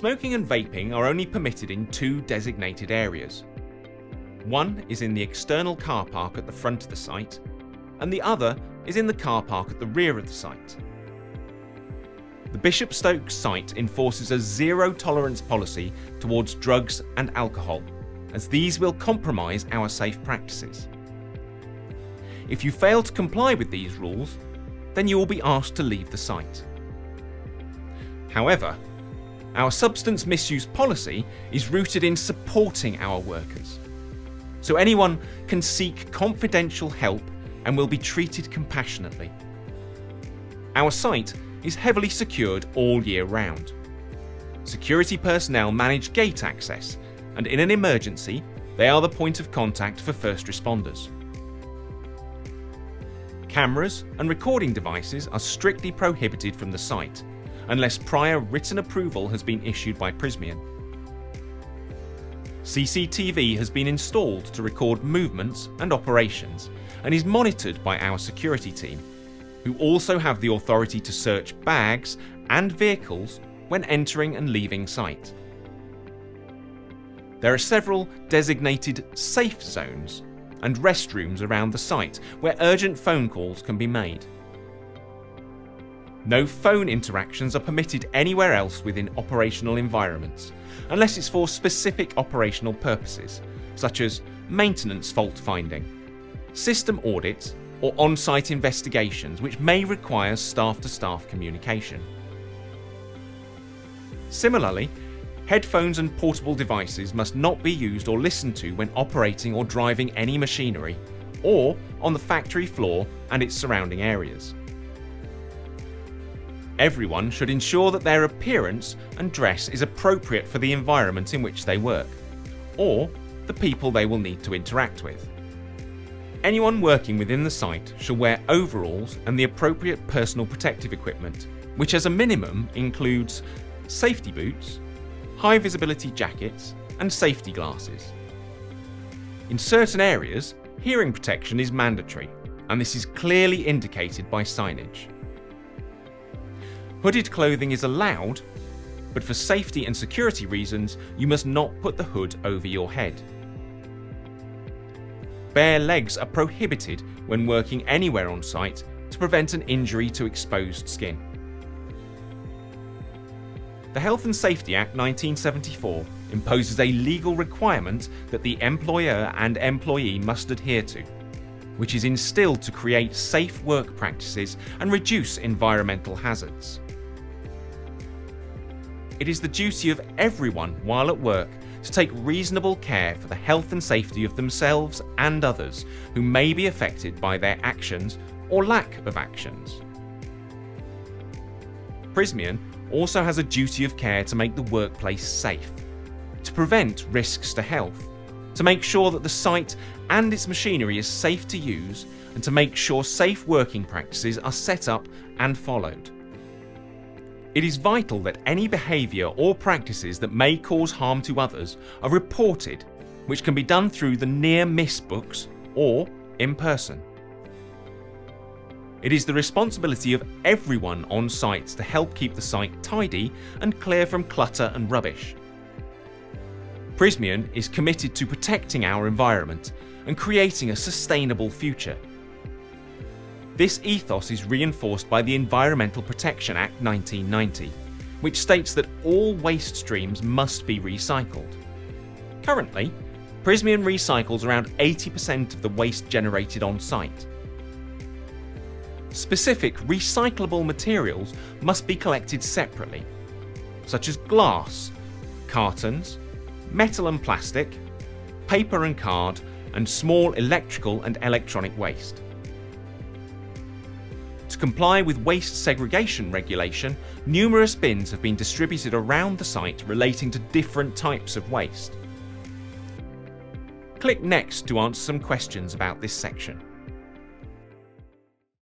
Smoking and vaping are only permitted in 2 designated areas. One is in the external car park at the front of the site, and the other is in the car park at the rear of the site. The Bishopstoke site enforces a zero-tolerance policy towards drugs and alcohol, as these will compromise our safe practices. If you fail to comply with these rules, then you will be asked to leave the site. However, our substance misuse policy is rooted in supporting our workers, so anyone can seek confidential help and will be treated compassionately. Our site is heavily secured all year round. Security personnel manage gate access, and in an emergency, they are the point of contact for first responders. Cameras and recording devices are strictly prohibited from the site, unless prior written approval has been issued by Prysmian. CCTV has been installed to record movements and operations, and is monitored by our security team, who also have the authority to search bags and vehicles when entering and leaving site. There are several designated safe zones and restrooms around the site where urgent phone calls can be made. No phone interactions are permitted anywhere else within operational environments, unless it's for specific operational purposes, such as maintenance fault finding, system audits, or on-site investigations which may require staff-to-staff communication. Similarly, headphones and portable devices must not be used or listened to when operating or driving any machinery, or on the factory floor and its surrounding areas. Everyone should ensure that their appearance and dress is appropriate for the environment in which they work, or the people they will need to interact with. Anyone working within the site shall wear overalls and the appropriate personal protective equipment, which as a minimum includes safety boots, high visibility jackets, and safety glasses. In certain areas, hearing protection is mandatory, and this is clearly indicated by signage. Hooded clothing is allowed, but for safety and security reasons, you must not put the hood over your head. Bare legs are prohibited when working anywhere on site to prevent an injury to exposed skin. The Health and Safety Act 1974 imposes a legal requirement that the employer and employee must adhere to, which is instilled to create safe work practices and reduce environmental hazards. It is the duty of everyone while at work to take reasonable care for the health and safety of themselves and others who may be affected by their actions or lack of actions. Prysmian also has a duty of care to make the workplace safe, to prevent risks to health, to make sure that the site and its machinery is safe to use, and to make sure safe working practices are set up and followed. It is vital that any behaviour or practices that may cause harm to others are reported, which can be done through the near miss books or in person. It is the responsibility of everyone on site to help keep the site tidy and clear from clutter and rubbish. Prysmian is committed to protecting our environment and creating a sustainable future. This ethos is reinforced by the Environmental Protection Act 1990, which states that all waste streams must be recycled. Currently, Prysmian recycles around 80% of the waste generated on site. Specific recyclable materials must be collected separately, such as glass, cartons, metal and plastic, paper and card, and small electrical and electronic waste. To comply with waste segregation regulation, numerous bins have been distributed around the site relating to different types of waste. Click Next to answer some questions about this section.